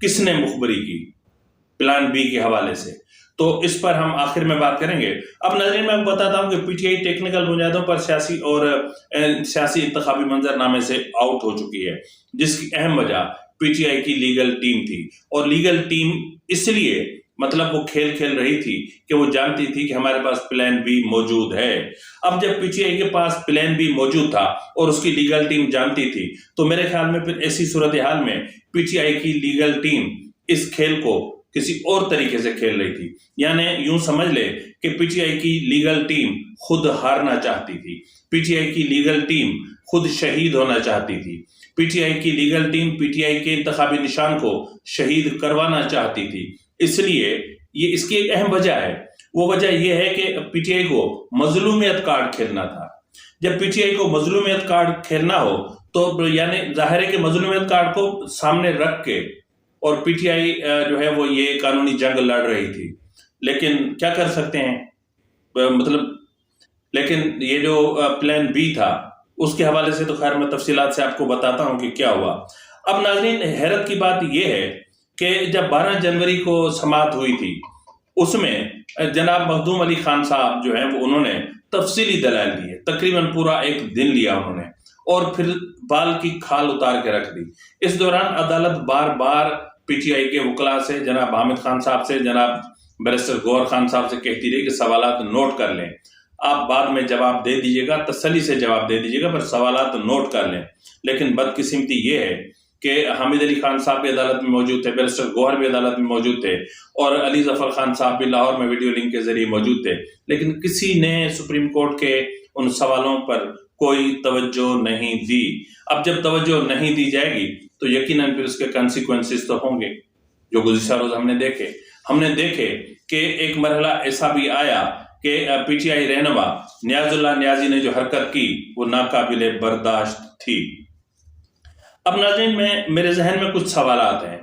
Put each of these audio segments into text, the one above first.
کس نے مخبری کی پلان بی کے حوالے سے، تو اس پر ہم آخر میں بات کریں گے۔ اب ناظرین میں آپ کو بتاتا ہوں کہ پی ٹی آئی ٹیکنیکل بنیادوں پر سیاسی انتخابی منظر نامے سے آؤٹ ہو چکی ہے، جس کی اہم وجہ پی ٹی آئی کی لیگل ٹیم تھی، اور لیگل ٹیم اس لیے مطلب وہ کھیل رہی تھی کہ وہ جانتی تھی کہ ہمارے پاس پلان بی موجود ہے۔ اب جب پی ٹی آئی کے پاس پلان بی موجود تھا اور اس کی لیگل ٹیم جانتی تھی، تو میرے خیال میں پھر ایسی صورتحال میں پی ٹی آئی کی لیگل ٹیم اس کھیل کو کسی اور طریقے سے کھیل رہی تھی۔ یعنی یوں سمجھ لے کہ پی ٹی آئی کی لیگل ٹیم خود ہارنا چاہتی تھی، پی ٹی آئی کی لیگل ٹیم خود شہید ہونا چاہتی تھی، پی ٹی آئی کی legal team P T I کے انتخابی نشان کو شہید کروانا چاہتی تھی۔ اس لیے یہ اس کی ایک اہم وجہ ہے، وہ وجہ یہ ہے کہ پی ٹی آئی کو مظلومیت کارڈ کھیلنا تھا۔ جب پی ٹی آئی کو مظلومیت کارڈ کھیلنا ہو تو یعنی ظاہر ہے کہ مظلومیت کارڈ کو سامنے رکھ کے اور پی ٹی آئی جو ہے وہ یہ قانونی جنگ لڑ رہی تھی، لیکن کیا کر سکتے ہیں لیکن یہ جو پلان بی تھا اس کے حوالے سے تو خیر میں تفصیلات سے آپ کو بتاتا ہوں کہ کیا ہوا۔ اب ناظرین حیرت کی بات یہ ہے کہ جب 12 جنوری کو سماعت ہوئی تھی، اس میں جناب مخدوم علی خان صاحب جو ہیں وہ انہوں نے تفصیلی دلائل دیے، تقریباً پورا ایک دن لیا انہوں نے، اور پھر بال کی کھال اتار کے رکھ دی۔ اس دوران عدالت بار بار پی ٹی آئی کے وکلاء سے، جناب حامد خان صاحب سے، جناب بیرسٹر گوہر خان صاحب سے کہتی رہی کہ سوالات نوٹ کر لیں، آپ بعد میں جواب دے دیجیے گا، تسلی سے جواب دے دیجیے گا، پر سوالات نوٹ کر لیں۔ لیکن بدقسمتی یہ ہے کہ حامد علی خان صاحب بھی عدالت میں موجود تھے، بیرسٹر گوہر بھی عدالت میں موجود تھے، اور علی ظفر خان صاحب بھی لاہور میں ویڈیو لنک کے ذریعے موجود تھے، لیکن کسی نے سپریم کورٹ کے ان سوالوں پر کوئی توجہ نہیں دی۔ اب جب توجہ نہیں دی جائے گی تو یقیناً پھر اس کے کنسیکوینسز تو ہوں گے، جو گزشتہ روز ہم نے دیکھے کہ ایک مرحلہ ایسا بھی آیا کہ پی ٹی آئی رہنما نیاز اللہ نیازی نے جو حرکت کی وہ ناقابل برداشت تھی۔ اب ناظرین میرے ذہن میں کچھ سوالات ہیں۔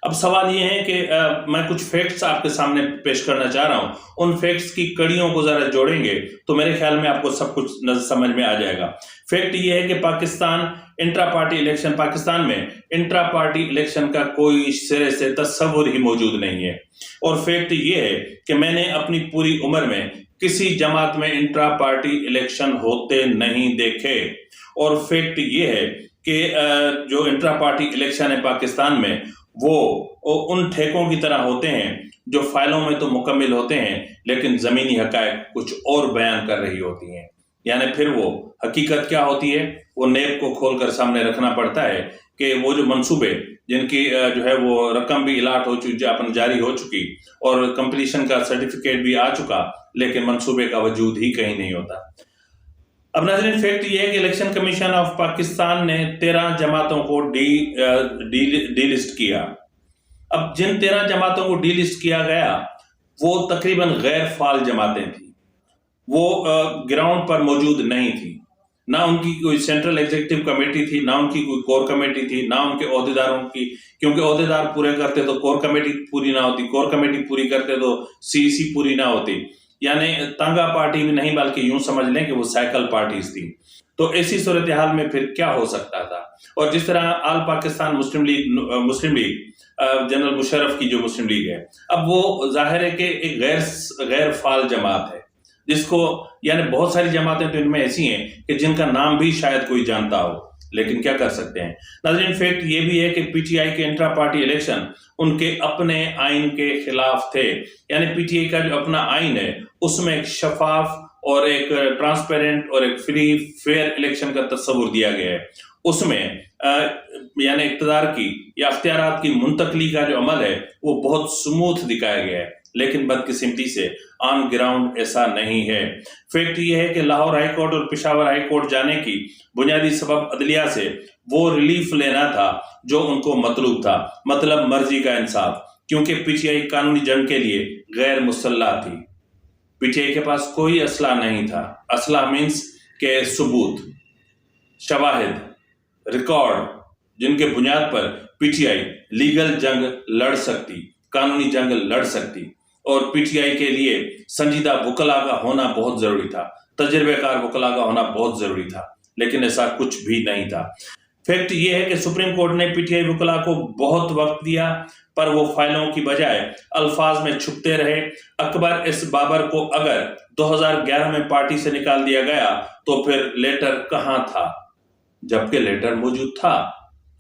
اب سوال یہ ہے کہ میں کچھ فیکٹس آپ کے سامنے پیش کرنا چاہ رہا ہوں، ان فیکٹس کی کڑیوں کو ذرا جوڑیں گے تو میرے خیال میں آپ کو سب کچھ سمجھ میں آ جائے گا۔ فیکٹ یہ ہے کہ پاکستان میں انٹرا پارٹی الیکشن کا کوئی سرے سے تصور ہی موجود نہیں ہے، اور فیکٹ یہ ہے کہ میں نے اپنی پوری عمر میں کسی جماعت میں انٹرا پارٹی الیکشن ہوتے نہیں دیکھے، اور فیکٹ یہ ہے کہ جو انٹرا پارٹی الیکشن ہے پاکستان میں وہ ان ٹھیکوں کی طرح ہوتے ہیں جو فائلوں میں تو مکمل ہوتے ہیں لیکن زمینی حقائق کچھ اور بیان کر رہی ہوتی ہیں۔ یعنی پھر وہ حقیقت کیا ہوتی ہے وہ نیب کو کھول کر سامنے رکھنا پڑتا ہے کہ وہ جو منصوبے جن کی جو ہے وہ رقم بھی الاٹ ہو چکی، جاری ہو چکی اور کمپلیشن کا سرٹیفکیٹ بھی آ چکا، لیکن منصوبے کا وجود ہی کہیں نہیں ہوتا۔ اب ناظرین فیکٹ یہ ہے کہ الیکشن کمیشن آف پاکستان نے 13 جماعتوں کو ڈی لسٹ کیا۔ اب جن 13 جماعتوں کو ڈی لسٹ کیا گیا وہ تقریباً غیر فعال جماعتیں تھیں، وہ گراؤنڈ پر موجود نہیں تھی، نہ ان کی کوئی سینٹرل ایگزیکٹو کمیٹی تھی، نہ ان کی کوئی کور کمیٹی تھی، نہ ان کے عہدیداروں کی، کیونکہ عہدیدار پورے کرتے تو کور کمیٹی پوری نہ ہوتی، کور کمیٹی پوری کرتے تو سی پوری نہ ہوتی، یعنی تانگا پارٹی بھی نہیں بلکہ یوں سمجھ لیں کہ وہ سائیکل پارٹیز تھی۔ تو ایسی صورتحال میں پھر کیا ہو سکتا تھا؟ اور جس طرح آل پاکستان مسلم لیگ جنرل مشرف کی جو مسلم لیگ ہے، اب وہ ظاہر ہے کہ ایک غیر فعال جماعت ہے، جس کو یعنی بہت ساری جماعتیں تو ان میں ایسی ہیں کہ جن کا نام بھی شاید کوئی جانتا ہو، لیکن کیا کر سکتے ہیں۔ ناظرین فیکٹ یہ بھی ہے کہ پی ٹی آئی کے انٹرا پارٹی الیکشن ان کے اپنے آئین کے خلاف تھے، یعنی پی ٹی آئی کا جو اپنا آئین ہے اس میں ایک شفاف اور ایک ٹرانسپیرنٹ اور ایک فری فیئر الیکشن کا تصور دیا گیا ہے۔ اس میں یعنی اقتدار کی یا اختیارات کی منتقلی کا جو عمل ہے وہ بہت سموتھ دکھایا گیا ہے، لیکن بدقسمتی سے آن گراؤنڈ ایسا نہیں ہے۔ فیکٹ یہ ہے کہ لاہور ہائی کورٹ اور پشاور ہائی کورٹ جانے کی بنیادی سبب عدلیہ سے وہ ریلیف لینا تھا جو ان کو مطلوب تھا، مطلب مرضی کا انصاف، کیونکہ پی ٹی آئی قانونی جنگ کے لیے غیر مسلح تھی۔ پی ٹی آئی کے پاس کوئی اسلحہ نہیں تھا۔ اسلحہ مینس کہ ثبوت، شواہد، ریکارڈ جن کے بنیاد پر پی ٹی آئی لیگل جنگ لڑ سکتی، قانونی جنگ لڑ سکتی، اور پی ٹی آئی کے لیے سنجیدہ وکلاء کا ہونا بہت ضروری تھا، تجربے کار وکلاء کا ہونا بہت ضروری تھا، لیکن ایسا کچھ بھی نہیں تھا۔ فیکٹ یہ ہے کہ سپریم کورٹ نے پی ٹی آئی وکلا کو بہت وقت دیا، پر وہ فائلوں کی بجائے الفاظ میں چھپتے رہے۔ اکبر ایس بابر کو اگر 2011 میں پارٹی سے نکال دیا گیا تو پھر لیٹر کہاں تھا؟ جبکہ لیٹر موجود تھا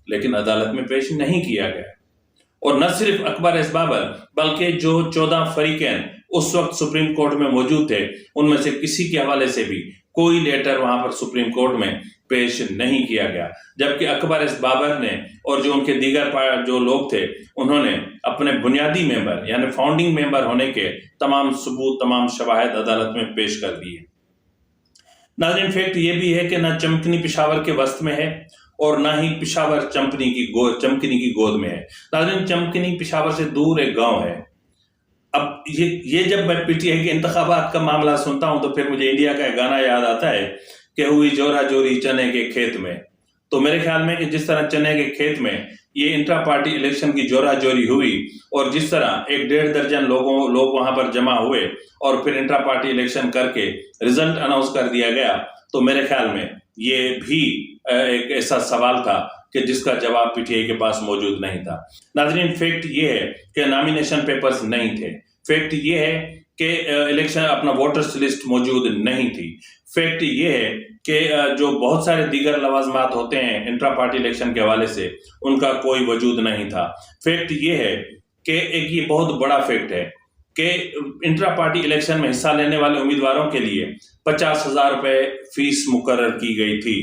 لیکن عدالت میں پیش نہیں کیا گیا۔ اور نہ صرف اکبر ایس بابر بلکہ جو 14 فریقین اس وقت سپریم کورٹ میں موجود تھے ان میں سے کسی کے حوالے سے بھی کوئی لیٹر وہاں پر سپریم کورٹ میں پیش نہیں کیا گیا، جبکہ اکبر ایس بابر نے اور جو ان کے دیگر جو لوگ تھے انہوں نے اپنے بنیادی ممبر یعنی فاؤنڈنگ ممبر ہونے کے تمام ثبوت، تمام شواہد عدالت میں پیش کر دیے۔ ناظرین، فیکٹ یہ بھی ہے کہ نہ چمکنی پشاور کے وسط میں ہے اور نہ ہی پشاور چمکنی کی گود میں ہے۔ ناظرین، چمکنی پشاور سے دور ایک گاؤں ہے۔ اب یہ جب میں پی ٹی آئی کے انتخابات کا معاملہ سنتا ہوں تو پھر مجھے انڈیا کا ایک گانا یاد آتا ہے کہ ہوئی جورا جوری چنے کے کھیت میں۔ تو میرے خیال میں کہ جس طرح چنے کے کھیت میں یہ انٹرا پارٹی الیکشن کی جورا جوری ہوئی اور جس طرح 1.5 درجن لوگ وہاں پر جمع ہوئے اور پھر انٹرا پارٹی الیکشن کر کے رزلٹ اناؤنس کر دیا گیا، تو میرے خیال میں یہ بھی ایک ایسا سوال تھا کہ جس کا جواب پی ٹی آئی کے پاس موجود نہیں تھا۔ ناظرین، فیکٹ یہ ہے کہ نامینیشن پیپرز نہیں تھے۔ فیکٹ یہ ہے کہ الیکشن اپنا ووٹرز لسٹ موجود نہیں تھی۔ فیکٹ یہ ہے کہ جو بہت سارے دیگر لوازمات ہوتے ہیں انٹرا پارٹی الیکشن کے حوالے سے ان کا کوئی وجود نہیں تھا۔ فیکٹ یہ ہے کہ ایک یہ بہت بڑا فیکٹ ہے کہ انٹرا پارٹی الیکشن میں حصہ لینے والے امیدواروں کے لیے 50,000 روپے فیس مقرر کی گئی تھی۔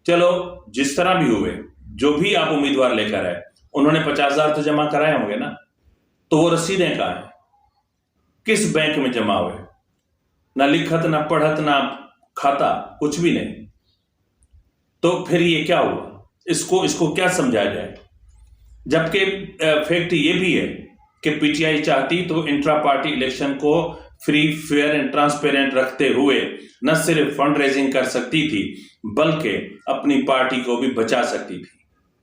چلو جس طرح بھی ہوئے، جو بھی آپ امیدوار لے کر آئے انہوں نے 50,000 تو جمع کرائے ہوں گے نا، تو وہ رسیدیں کہاں ہیں؟ کس بینک میں جمع ہوئے؟ نہ لکھت، نہ پڑھت، نہ کھاتا، کچھ بھی نہیں۔ تو پھر یہ کیا ہوا؟ اس کو کیا سمجھا جائے؟ جبکہ فیکٹ یہ بھی ہے کہ پی ٹی آئی چاہتی تو انٹرا پارٹی الیکشن کو فری، فیئر اینڈ ٹرانسپیرنٹ رکھتے ہوئے نہ صرف فنڈ ریزنگ کر سکتی تھی بلکہ اپنی پارٹی کو بھی بچا سکتی تھی،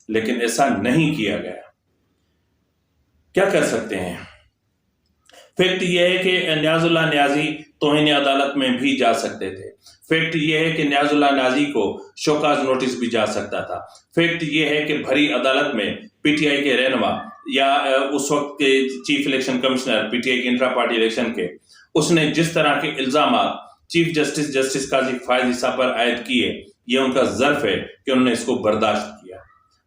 لیکن ایسا نہیں کیا گیا۔ کیا کر سکتے ہیں؟ فیکٹ یہ ہے کہ نیاز اللہ نیازی توہین عدالت میں بھی جا سکتے تھے۔ فیکٹ یہ ہے کہ نیاز اللہ نیازی کو شوکاز نوٹس بھی جا سکتا تھا۔ فیکٹ یہ ہے کہ بھری عدالت میں پی ٹی آئی کے رہنما یا اس وقت کے chief election commissioner P T I کے انٹرا پارٹی الیکشن کے، اس نے جس طرح کے الزامات چیف جسٹس قاضی فائز عیسیٰ پر عائد کیے، یہ ان کا ظرف ہے کہ انہوں نے اس کو برداشت کیا۔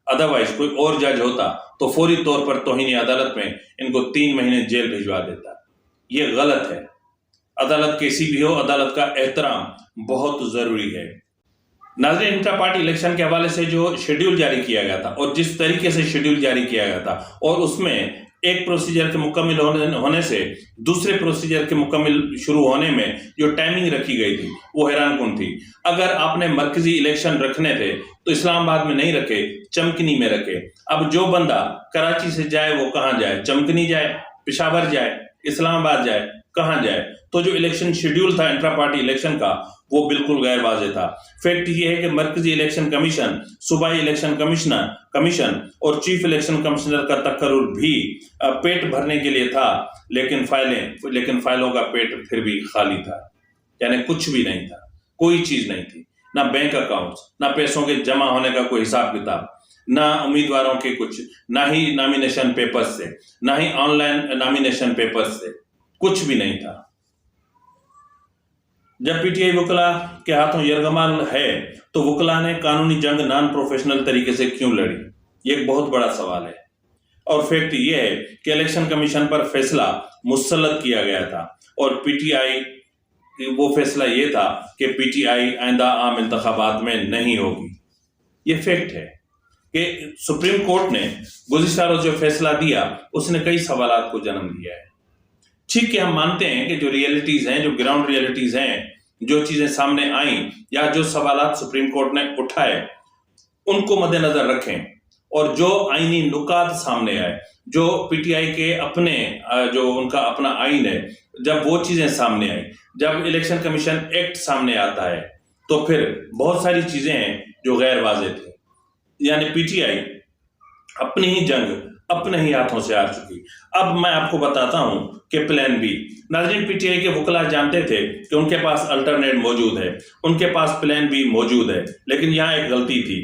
ادروائز کوئی اور جج ہوتا تو فوری طور پر توہین عدالت میں ان کو 3 مہینے جیل بھجوا دیتا۔ یہ غلط ہے۔ عدالت کیسی بھی ہو، عدالت کا احترام بہت ضروری ہے۔ ناظرین، انٹرا پارٹی الیکشن کے حوالے سے جو شیڈیول جاری کیا گیا تھا اور جس طریقے سے شیڈیول جاری کیا گیا تھا اور اس میں ایک پروسیجر کے مکمل ہونے سے دوسرے پروسیجر کے مکمل شروع ہونے میں جو ٹائمنگ رکھی گئی تھی وہ حیران کن تھی۔ اگر آپ نے مرکزی الیکشن رکھنے تھے تو اسلام آباد میں نہیں رکھے، چمکنی میں رکھے۔ اب جو بندہ کراچی سے جائے وہ کہاں جائے؟ چمکنی جائے، پشاور جائے، اسلام آباد جائے، کہاں جائے؟ تو جو الیکشن شیڈیول تھا انٹرا پارٹی الیکشن کا وہ بالکل غیر واضح تھا۔ فیکٹ یہ ہے کہ مرکزی الیکشن کمیشن، صوبائی الیکشن کمیشن اور چیف الیکشن کمشنر کا تقرر بھی پیٹ بھرنے کے لیے تھا، لیکن فائلوں کا پیٹ پھر بھی خالی تھا، یعنی کچھ بھی نہیں تھا، کوئی چیز نہیں تھی، نہ بینک اکاؤنٹس، نہ پیسوں کے جمع ہونے کا کوئی حساب کتاب، نہ امیدواروں کے کچھ، نہ ہی نامینیشن پیپرز سے، نہ ہی آن لائن نامینیشن پیپرز سے، کچھ بھی نہیں تھا۔ جب پی ٹی آئی وکلا کے ہاتھوں یرغمال ہے تو وکلا نے قانونی جنگ نان پروفیشنل طریقے سے کیوں لڑی؟ یہ ایک بہت بڑا سوال ہے۔ اور فیکٹ یہ ہے کہ الیکشن کمیشن پر فیصلہ مسلط کیا گیا تھا اور پی ٹی آئی وہ فیصلہ یہ تھا کہ پی ٹی آئی آئندہ عام انتخابات میں نہیں ہوگی۔ یہ فیکٹ ہے کہ سپریم کورٹ نے گزشتہ روز جو فیصلہ دیا اس نے کئی سوالات کو جنم دیا ہے۔ ٹھیک ہے، ہم مانتے ہیں کہ جو ریئلٹیز ہیں، جو گراؤنڈ ریئلٹیز ہیں، جو چیزیں سامنے آئیں یا جو سوالات سپریم کورٹ نے اٹھائے ان کو مد نظر رکھیں، اور جو آئینی نکات سامنے آئے، جو پی ٹی آئی کے اپنے جو ان کا اپنا آئین ہے، جب وہ چیزیں سامنے آئیں، جب الیکشن کمیشن ایکٹ سامنے آتا ہے تو پھر بہت ساری چیزیں ہیں جو غیر واضح تھیں، یعنی پی ٹی آئی اپنی ہی جنگ اپنے ہی ہاتھوں سے ہار چکی۔ اب میں آپ کو بتاتا ہوں کہ پلان بی۔ ناظرین، پی ٹی آئی کے وکلا جانتے تھے کہ ان کے پاس الٹرنیٹ موجود ہے، ان کے پاس پلان بی موجود ہے، لیکن یہاں ایک غلطی تھی۔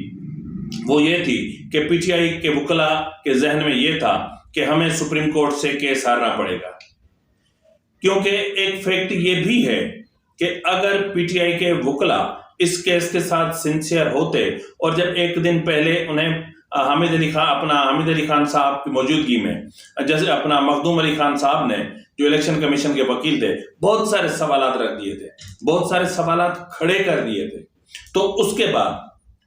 وہ یہ تھی کہ پی ٹی آئی کے وکلا کے ذہن میں یہ تھا کہ ہمیں سپریم کورٹ سے کیس ہارنا پڑے گا، کیونکہ ایک فیکٹ یہ بھی ہے کہ اگر پی ٹی آئی کے وکلا اس کیس کے ساتھ سنسیئر ہوتے اور جب ایک دن پہلے انہیں حامد علی خان صاحب کی موجودگی میں جیسے اپنا مخدوم علی خان صاحب نے جو الیکشن کمیشن کے وکیل تھے بہت سارے سوالات رکھ دیے تھے، بہت سارے سوالات کھڑے کر دیے تھے، تو اس کے بعد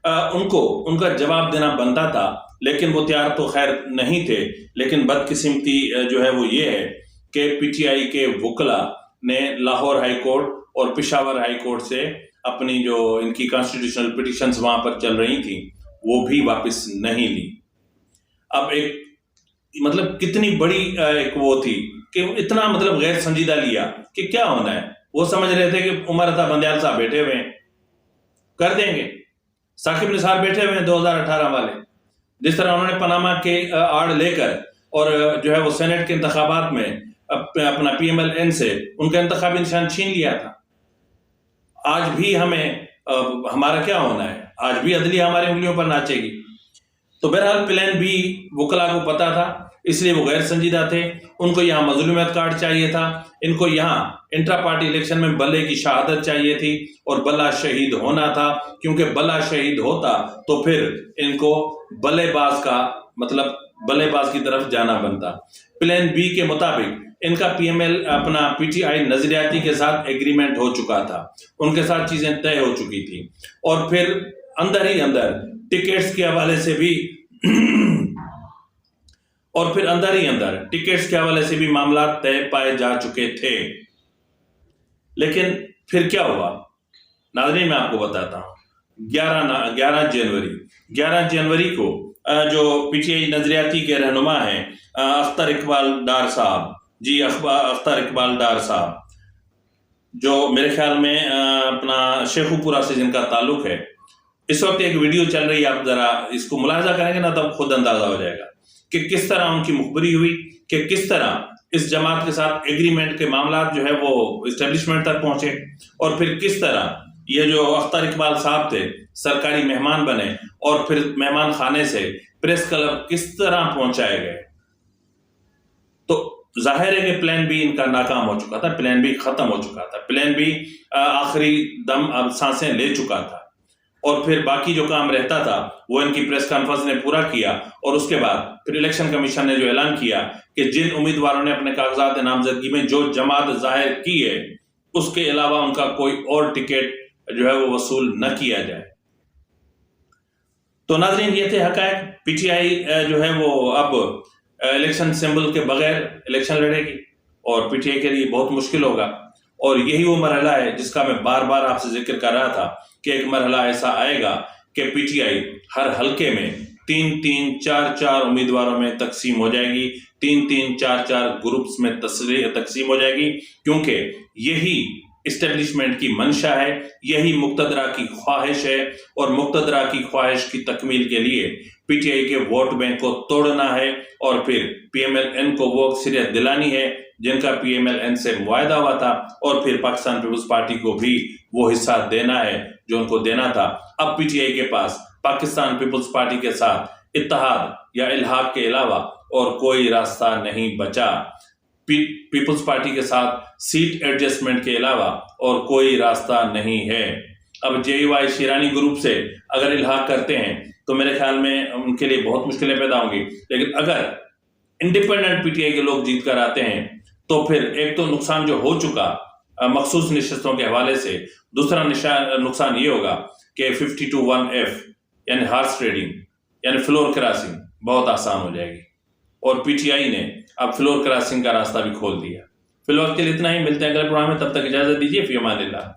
ان کا جواب دینا بنتا تھا، لیکن وہ تیار تو خیر نہیں تھے۔ لیکن بدقسمتی جو ہے وہ یہ ہے کہ پی ٹی آئی کے وکلا نے لاہور ہائی کورٹ اور پشاور ہائی کورٹ سے اپنی جو ان کی کانسٹیٹیوشنل پٹیشنز وہاں پر چل رہی تھیں وہ بھی واپس نہیں لی۔ اب ایک مطلب کتنی بڑی ایک وہ تھی کہ اتنا مطلب غیر سنجیدہ لیا کہ کیا ہونا ہے۔ وہ سمجھ رہے تھے کہ عمر عطا بندیال صاحب بیٹھے ہوئے ہیں، کر دیں گے۔ ثاقب نثار بیٹھے ہوئے ہیں 2018 والے، جس طرح انہوں نے پاناما کے آڑ لے کر اور جو ہے وہ سینٹ کے انتخابات میں اپنا پی ایم ایل این سے ان کا انتخابی نشان چھین لیا تھا۔ آج بھی ہمارا کیا ہونا ہے؟ آج بھی عدلیہ ہماری انگلیوں پر ناچے گی۔ تو بہرحال پلان بھی وکلا کو پتا تھا، اس لیے وہ غیر سنجیدہ تھے۔ ان کو یہاں مظلومیت کارڈ چاہیے تھا، ان کو یہاں انٹرا پارٹی الیکشن میں بلے کی شہادت چاہیے تھی اور بلہ شہید ہونا تھا، کیونکہ بلہ شہید ہوتا تو پھر ان کو بلے باز کی طرف جانا بنتا۔ پلان بی کے مطابق ان کا پی ٹی آئی نظریاتی کے ساتھ ایگریمنٹ ہو چکا تھا، ان کے ساتھ چیزیں طے ہو چکی تھی، اور پھر اندر ہی اندر ٹکٹس کے حوالے سے بھی معاملات طے پائے جا چکے تھے۔ لیکن پھر کیا ہوا ناظرین، میں آپ کو بتاتا ہوں۔ 11 جنوری کو جو پی ٹی آئی نظریاتی کے رہنما ہیں اختر اقبال ڈار صاحب، جو میرے خیال میں اپنا شیخو پورہ سے جن کا تعلق ہے، اس وقت ایک ویڈیو چل رہی ہے، آپ ذرا اس کو ملاحظہ کریں گے نا تو خود اندازہ ہو جائے گا کہ کس طرح ان کی مخبری ہوئی، کہ کس طرح اس جماعت کے ساتھ ایگریمنٹ کے معاملات جو ہے وہ اسٹیبلشمنٹ تک پہنچے، اور پھر کس طرح یہ جو اختر اقبال صاحب تھے سرکاری مہمان بنے، اور پھر مہمان خانے سے پریس کلب کس طرح پہنچائے گئے۔ تو ظاہر ہے کہ پلان بی ان کا ناکام ہو چکا تھا، پلان بی ختم ہو چکا تھا، پلان بی آخری دم اب سانسیں لے چکا تھا، اور پھر باقی جو کام رہتا تھا وہ ان کی پریس کانفرنس نے پورا کیا، اور اس کے بعد پھر الیکشن کمیشن نے جو اعلان کیا کہ جن امیدواروں نے اپنے کاغذات نامزدگی میں جو جماعت ظاہر کی ہے اس کے علاوہ ان کا کوئی اور ٹکٹ جو ہے وہ وصول نہ کیا جائے۔ تو ناظرین یہ تھے حقائق۔ پی ٹی آئی جو ہے وہ اب الیکشن سمبل کے بغیر الیکشن لڑے گی، اور پی ٹی آئی کے لیے بہت مشکل ہوگا، اور یہی وہ مرحلہ ہے جس کا میں بار بار آپ سے ذکر کر رہا تھا کہ ایک مرحلہ ایسا آئے گا کہ پی ٹی آئی ہر حلقے میں 3-3, 4-4 امیدواروں میں تقسیم ہو جائے گی، 3-3, 4-4 گروپس میں تقسیم ہو جائے گی، کیونکہ یہی اسٹیبلشمنٹ کی منشا ہے، یہی مقتدرہ کی خواہش ہے، اور مقتدرہ کی خواہش کی تکمیل کے لیے پی ٹی آئی کے ووٹ بینک کو توڑنا ہے، اور پھر پی ایم ایل این کو وہ اکثریت دلانی ہے جن کا پی ایم ایل این سے معاہدہ ہوا تھا، اور پھر پاکستان پیپلز پارٹی کو بھی وہ حصہ دینا ہے جو ان کو دینا تھا۔ اب پی ٹی آئی کے پاس پاکستان پیپلز پارٹی کے ساتھ اتحاد یا الحاق کے علاوہ اور کوئی راستہ نہیں بچا، پیپلز پارٹی کے ساتھ سیٹ ایڈجسٹمنٹ کے علاوہ اور کوئی راستہ نہیں ہے۔ اب جے یو آئی شیرانی گروپ سے اگر الحاق کرتے ہیں تو میرے خیال میں ان کے لیے بہت مشکلیں پیدا ہوں گی، لیکن اگر انڈیپینڈنٹ پی ٹی آئی کے لوگ جیت کر آتے ہیں تو پھر ایک تو نقصان جو ہو چکا مخصوص نشستوں کے حوالے سے، دوسرا نقصان یہ ہوگا کہ 52-1F یعنی ہارس ٹریڈنگ یعنی فلور کراسنگ بہت آسان ہو جائے گی، اور پی ٹی آئی نے اب فلور کراسنگ کا راستہ بھی کھول دیا۔ فی الوقت کے لیے اتنا ہی، ملتے ہیں اگلے پروگرام میں، تب تک اجازت دیجیے، فی امان اللہ۔